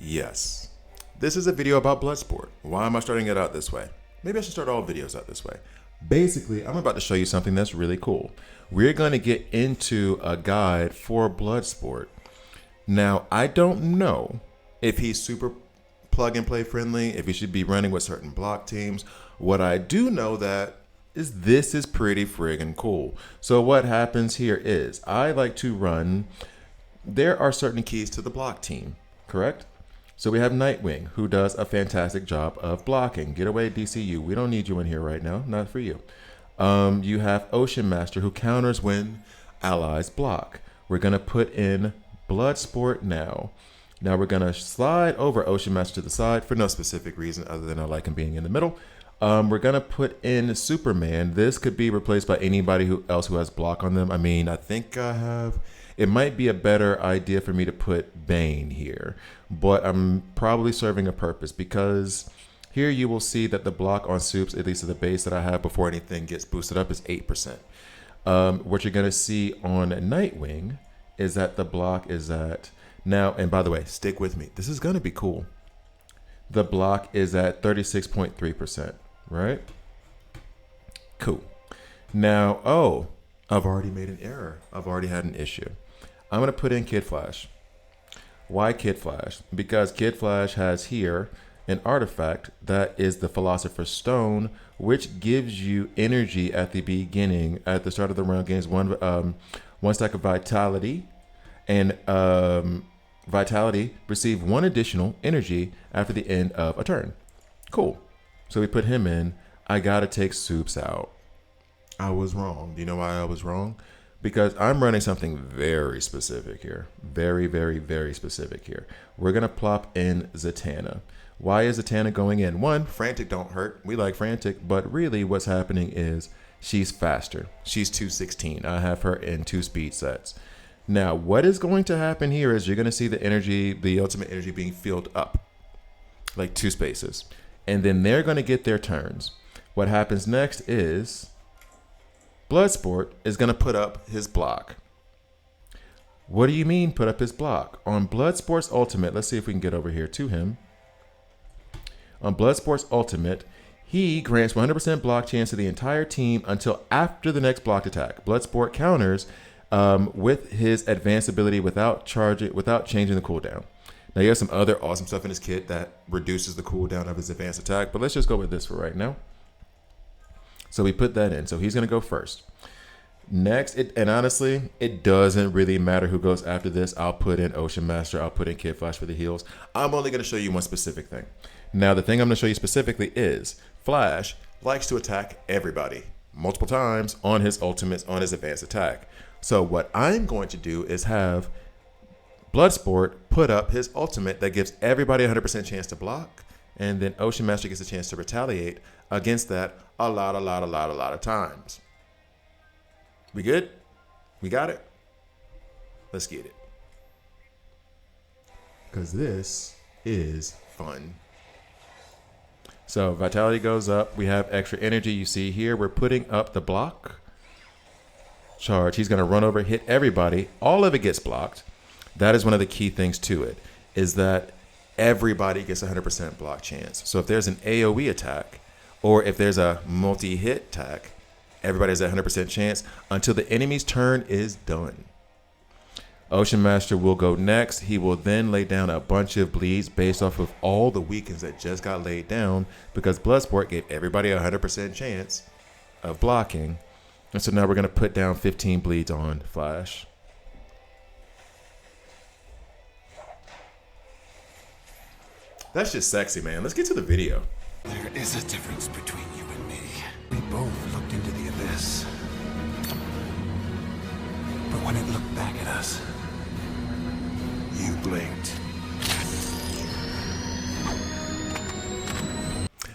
Yes. This is a video about Bloodsport. Why am I starting it out this way? Maybe I should start all videos out this way. Basically, I'm about to show you something that's really cool. We're going to get into a guide for Bloodsport. Now, I don't know if he's super plug and play friendly, if he should be running with certain block teams. What I do know that is this is pretty friggin' cool. So what happens here is I like to run, there are certain keys to the block team, correct? So we have Nightwing, who does a fantastic job of blocking. Get away, DCU. We don't need you in here right now. Not for you. You have Ocean Master, who counters when allies block. We're going to put in Bloodsport now. Now we're going to slide over Ocean Master to the side for no specific reason other than I like him being in the middle. We're going to put in Superman. This could be replaced by anybody else who has block on them. I mean, I think I have... It might be a better idea for me to put Bane here, but I'm probably serving a purpose because here you will see that the block on Supes, at least at the base that I have before anything gets boosted up, is 8%. What you're going to see on Nightwing is that the block is at, now, and by the way, stick with me. This is going to be cool. The block is at 36.3%, right? Cool. Now, oh, I've already made an error. I've already had an issue. I'm going to put in Kid Flash. Why Kid Flash? Because Kid Flash has here an artifact that is the Philosopher's Stone, which gives you energy at the beginning. At the start of the round, gains one stack of Vitality, and Vitality receive one additional energy after the end of a turn. Cool. So we put him in. I got to take Supes out. I was wrong. Do you know why I was wrong? Because I'm running something very specific here. Very, very, very specific here. We're going to plop in Zatanna. Why is Zatanna going in? One, Frantic don't hurt. We like Frantic, but really what's happening is she's faster. She's 216. I have her in 2 speed sets. Now, what is going to happen here is you're going to see the energy, the ultimate energy being filled up, like 2 spaces. And then they're going to get their turns. What happens next is Bloodsport is going to put up his block. What do you mean put up his block? On Bloodsport's Ultimate, let's see if we can get over here to him. On Bloodsport's Ultimate, he grants 100% block chance to the entire team until after the next blocked attack. Bloodsport counters with his advanced ability without changing the cooldown. Now, he has some other awesome stuff in his kit that reduces the cooldown of his advanced attack, but let's just go with this for right now. So we put that in. So he's going to go first. Next, and honestly, it doesn't really matter who goes after this. I'll put in Ocean Master. I'll put in Kid Flash for the heals. I'm only going to show you one specific thing. Now, the thing I'm going to show you specifically is Flash likes to attack everybody multiple times on his ultimates, on his advanced attack. So what I'm going to do is have Bloodsport put up his ultimate that gives everybody 100% chance to block. And then Ocean Master gets a chance to retaliate against that a lot of times. We good? We got it? Let's get it. Because this is fun. So Vitality goes up. We have extra energy. You see here, we're putting up the block. Charge. He's going to run over, hit everybody. All of it gets blocked. That is one of the key things to it, is that everybody gets 100% block chance. So if there's an AoE attack, or if there's a multi-hit attack, everybody has a 100% chance until the enemy's turn is done. Ocean Master will go next. He will then lay down a bunch of bleeds based off of all the weakens that just got laid down because Bloodsport gave everybody a 100% chance of blocking. And so now we're going to put down 15 bleeds on Flash. That's just sexy, man. Let's get to the video. There is a difference between you and me. We both looked into the abyss. But when it looked back at us, you blinked.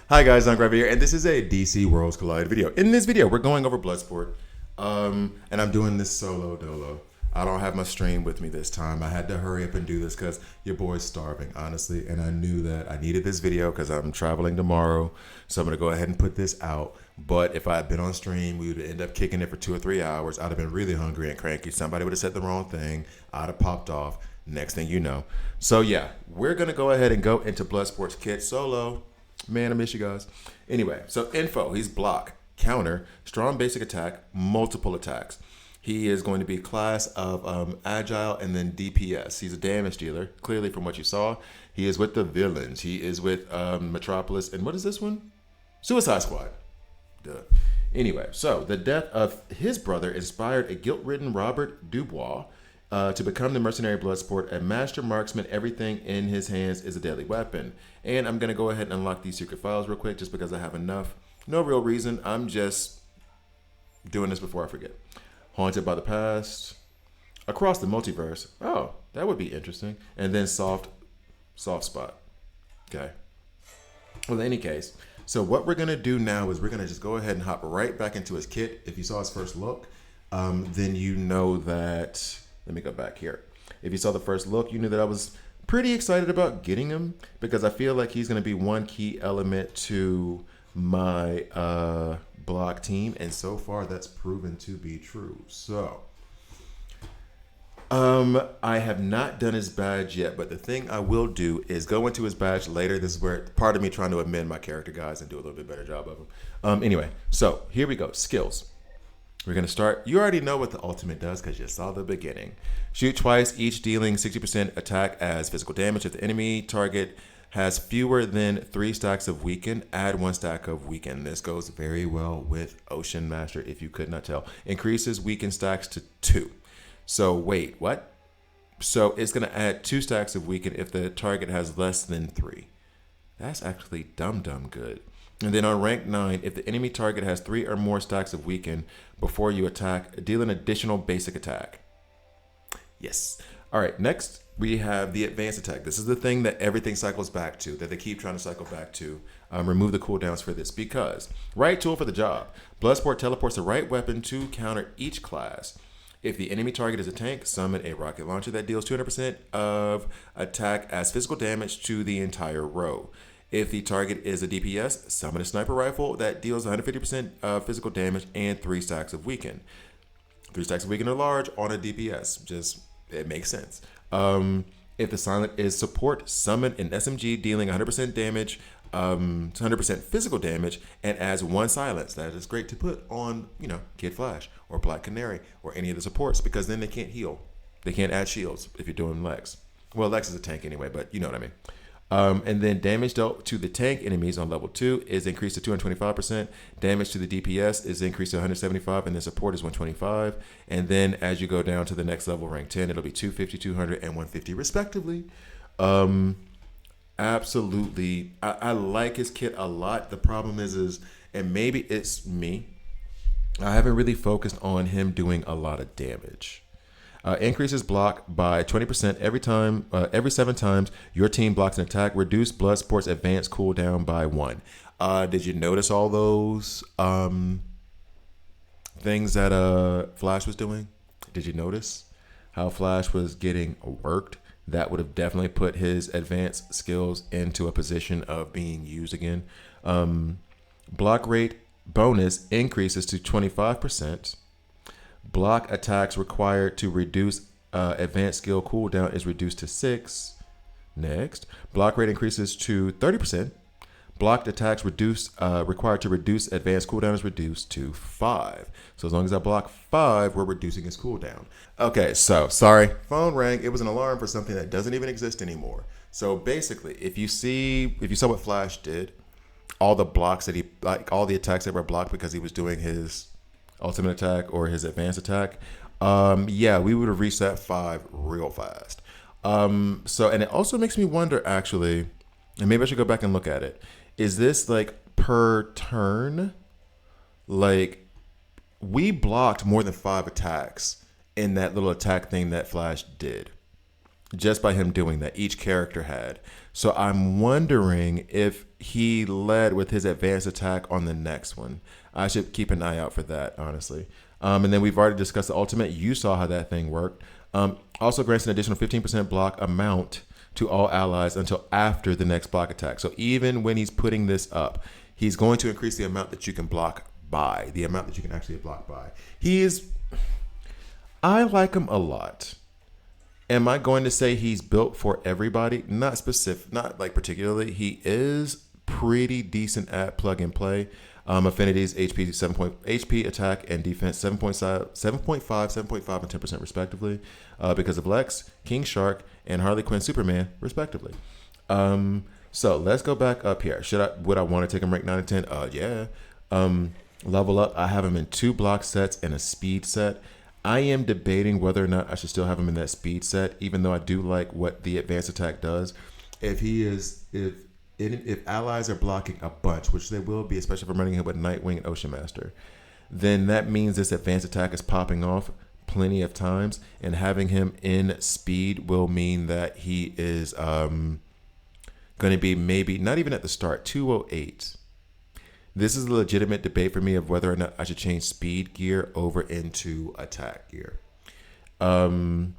Hi guys, I'm Grab here, and this is a DC Worlds Collide video. In this video, we're going over Bloodsport, and I'm doing this solo dolo. I don't have my stream with me this time. I had to hurry up and do this because your boy's starving, honestly. And I knew that I needed this video because I'm traveling tomorrow. So I'm going to go ahead and put this out. But if I had been on stream, we would end up kicking it for 2 or 3 hours. I'd have been really hungry and cranky. Somebody would have said the wrong thing. I'd have popped off. Next thing you know. So yeah, we're going to go ahead and go into Bloodsport's kit solo. Man, I miss you guys. Anyway, so info, he's block, counter, strong basic attack, multiple attacks. He is going to be class of agile and then DPS. He's a damage dealer, clearly from what you saw. He is with the villains. He is with Metropolis. And what is this one? Suicide Squad. Duh. Anyway, so the death of his brother inspired a guilt-ridden Robert Dubois to become the mercenary Bloodsport, a master marksman. Everything in his hands is a deadly weapon. And I'm going to go ahead and unlock these secret files real quick just because I have enough. No real reason. I'm just doing this before I forget. Haunted by the Past. Across the Multiverse. Oh, that would be interesting. And then Soft Spot. Okay. Well, in any case, so what we're going to do now is we're going to just go ahead and hop right back into his kit. If you saw his first look, then you know that... Let me go back here. If you saw the first look, you knew that I was pretty excited about getting him because I feel like he's going to be one key element to my block team. And so far, that's proven to be true. So... I have not done his badge yet, but the thing I will do is go into his badge later. This is where part of me trying to amend my character, guys, and do a little bit better job of them. Anyway, so here we go. Skills. We're going to start. You already know what the ultimate does because you saw the beginning. Shoot twice, each dealing 60% attack as physical damage. If the enemy target has fewer than 3 stacks of weaken, add 1 stack of weaken. This goes very well with Ocean Master, if you could not tell. Increases weaken stacks to 2. So wait, what? So it's going to add 2 stacks of weaken if the target has less than 3. That's actually dumb good. And then on rank 9, if the enemy target has 3 or more stacks of weaken before you attack, deal an additional basic attack. Yes. All right, next we have the advanced attack. This is the thing that everything cycles back to, that they keep trying to cycle back to. Remove the cooldowns for this because right tool for the job. Bloodsport teleports the right weapon to counter each class. If the enemy target is a tank, summon a rocket launcher that deals 200% of attack as physical damage to the entire row. If the target is a DPS, summon a sniper rifle that deals 150% of physical damage and 3 stacks of weaken. 3 stacks of weaken are large on a DPS. Just, it makes sense. If the silent is support, summon an SMG dealing 100% damage, 100% physical damage, and adds 1 silence. That is great to put on, Kid Flash or Black Canary or any of the supports because then they can't heal. They can't add shields if you're doing Lex. Well, Lex is a tank anyway, but you know what I mean. And then damage dealt to the tank enemies on level 2 is increased to 225%. Damage to the DPS is increased to 175, and then support is 125. And then as you go down to the next level, rank 10, it'll be 250, 200, and 150 respectively. Absolutely. I like his kit a lot. The problem is, and maybe it's me, I haven't really focused on him doing a lot of damage. Increases block by 20% every 7 times your team blocks an attack. Reduce Bloodsport's advanced cooldown by 1. Did you notice all those things that Flash was doing? Did you notice how Flash was getting worked? That would have definitely put his advanced skills into a position of being used again. Block rate bonus increases to 25%. Block attacks required to reduce advanced skill cooldown is reduced to 6. Next, block rate increases to 30%. Blocked attacks required to reduce advanced cooldown is reduced to 5. So as long as I block 5, we're reducing his cooldown. Okay, so sorry, phone rang. It was an alarm for something that doesn't even exist anymore. So basically, if you saw what Flash did, all the blocks that all the attacks that were blocked because he was doing his ultimate attack or his advanced attack, yeah, we would have reached that 5 real fast. So, and it also makes me wonder actually, and maybe I should go back and look at it. Is this like per turn? Like we blocked more than 5 attacks in that little attack thing that Flash did just by him doing that. Each character had. So I'm wondering if he led with his advanced attack on the next one. I should keep an eye out for that, honestly. And then we've already discussed the ultimate. You saw how that thing worked. Also grants an additional 15% block amount to all allies until after the next block attack. So even when he's putting this up, he's going to increase the amount that you can block by, the amount that you can actually block by. I like him a lot. Am I going to say he's built for everybody? Not specific, not like particularly. He is pretty decent at plug and play. Affinities, HP 7 point, HP attack and defense 7.5, 7.5, and 10% respectively, because of Lex, King Shark, and Harley Quinn Superman respectively. So let's go back up here. Would I want to take him rank 9 and 10? Yeah. Level up. I have him in 2 block sets and a speed set. I am debating whether or not I should still have him in that speed set, even though I do like what the advanced attack does. If allies are blocking a bunch, which they will be, especially if I'm running him with Nightwing and Ocean Master, then that means this advanced attack is popping off plenty of times, and having him in speed will mean that he is going to be maybe not even at the start 208. This is a legitimate debate for me of whether or not I should change speed gear over into attack gear. And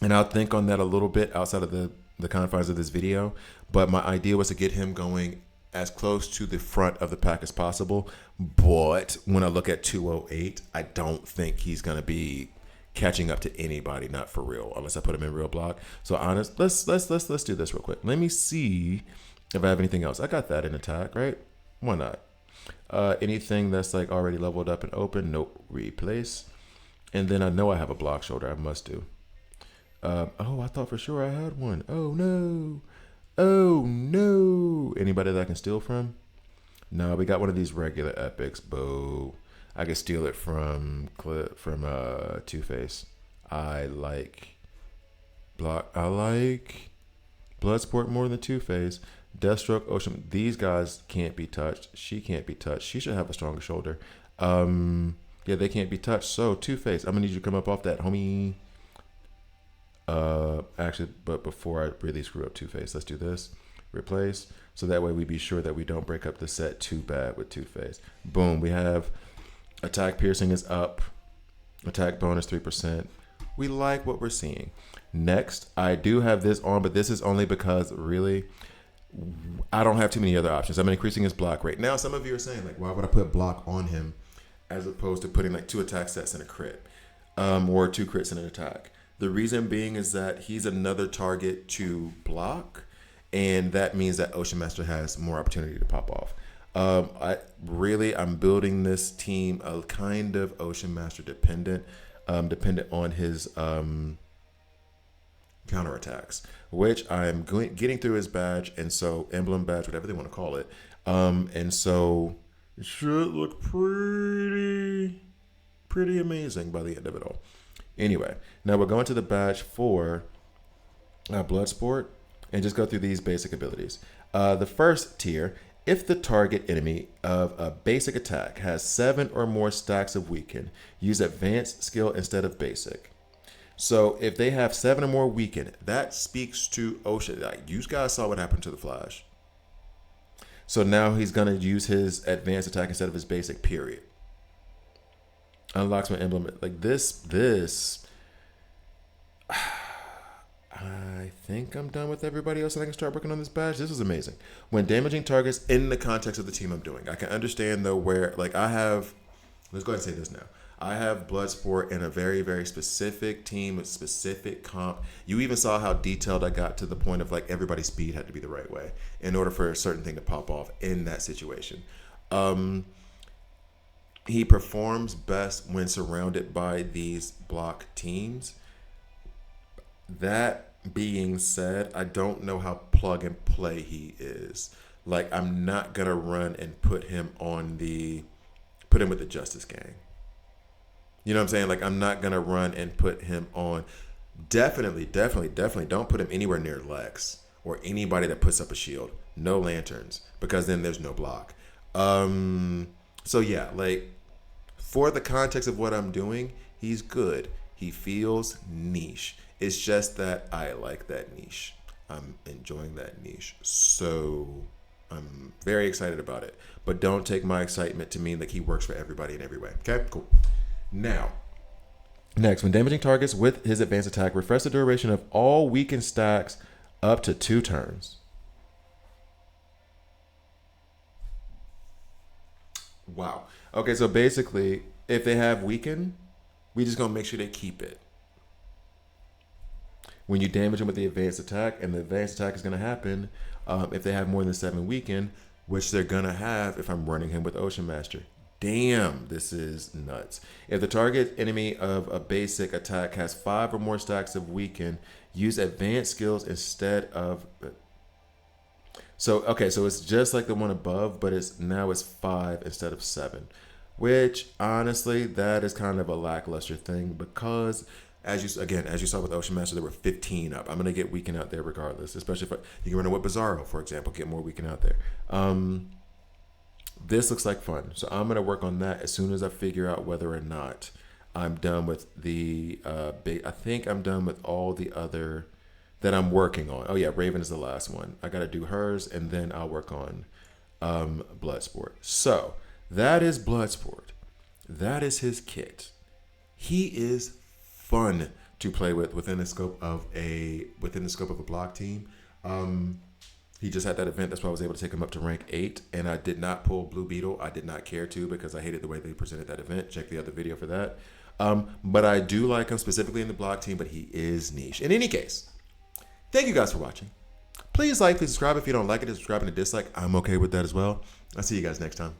I'll think on that a little bit outside of the confines of this video. But my idea was to get him going as close to the front of the pack as possible. But when I look at 208, I don't think he's going to be catching up to anybody, not for real, unless I put him in real block. So honest, let's do this real quick. Let me see if I have anything else. I got that in attack, right? Why not? Anything that's like already leveled up and open, nope, replace. And then I know I have a block shoulder. I must do. Oh, I thought for sure I had one. Oh no. Oh no. Anybody that I can steal from? No, we got one of these regular epics. Boo. I can steal it from Two-Face. I like Bloodsport more than Two-Face. Deathstroke, Ocean, these guys can't be touched. She can't be touched. She should have a stronger shoulder. Yeah, they can't be touched. So Two-Face, I'm gonna need you to come up off that, homie. Actually, but before I really screw up Two-Face, let's do this. Replace. So that way we be sure that we don't break up the set too bad with Two-Face. Boom. We have attack piercing is up. Attack bonus 3%. We like what we're seeing. Next, I do have this on, but this is only because really I don't have too many other options. I'm increasing his block rate. Now, some of you are saying, like, why would I put block on him as opposed to putting like 2 attack sets and a crit, or 2 crits and an attack? The reason being is that he's another target to block, and that means that Ocean Master has more opportunity to pop off. I'm building this team a kind of Ocean Master dependent on his counterattacks, which I'm getting through his badge, and so emblem badge, whatever they want to call it. And so it should look pretty amazing by the end of it all. Anyway, now we're going to the badge for Bloodsport and just go through these basic abilities. The first tier, if the target enemy of a basic attack has 7 or more stacks of weaken, use advanced skill instead of basic. So if they have 7 or more weaken, that speaks to Ocean. Like, you guys saw what happened to the Flash. So now he's going to use his advanced attack instead of his basic, period. Unlocks my emblem. Like this. I think I'm done with everybody else and I can start working on this badge. This is amazing. When damaging targets in the context of the team I'm doing. I can understand though where, like, let's go ahead and say this now. I have Bloodsport in a very, very specific team with specific comp. You even saw how detailed I got to the point of like everybody's speed had to be the right way in order for a certain thing to pop off in that situation. He performs best when surrounded by these block teams. That being said, I don't know how plug and play he is. Like, I'm not going to run and put him with the Justice Gang. You know what I'm saying? Like, I'm not going to run and put him on. Definitely don't put him anywhere near Lex or anybody that puts up a shield. No lanterns, because then there's no block. So yeah, like, for the context of what I'm doing, he's good. He feels niche. It's just that I like that niche. I'm enjoying that niche. So I'm very excited about it. But don't take my excitement to mean that he works for everybody in every way. Okay, cool. Now, next, when damaging targets with his advanced attack, refresh the duration of all weakened stacks up to 2 turns. Wow. Okay, so basically, if they have weaken, we just gonna make sure they keep it. when you damage them with the advanced attack, and the advanced attack is going to happen if they have more than 7 weaken, which they're going to have if I'm running him with Ocean Master. Damn, this is nuts. If the target enemy of a basic attack has 5 or more stacks of weaken, use advanced skills instead of... So it's just like the one above, but it's 5 instead of 7, which honestly, that is kind of a lackluster thing because as you saw with Ocean Master, there were 15 up. I'm gonna get weaken out there regardless, especially if you can run it with Bizarro, for example, get more weaken out there. This looks like fun, so I'm gonna work on that as soon as I figure out whether or not I'm done with the. I think I'm done with all the other that I'm working on. Oh yeah, Raven is the last one. I gotta do hers, and then I'll work on Bloodsport. So that is Bloodsport. That is his kit. He is fun to play with within the scope of a block team. He just had that event. That's why I was able to take him up to rank 8, and I did not pull Blue Beetle. I did not care to because I hated the way they presented that event. Check the other video for that. But I do like him specifically in the block team, but he is niche. In any case, thank you guys for watching. Please like, please subscribe. If you don't like it, subscribe and a dislike. I'm okay with that as well. I'll see you guys next time.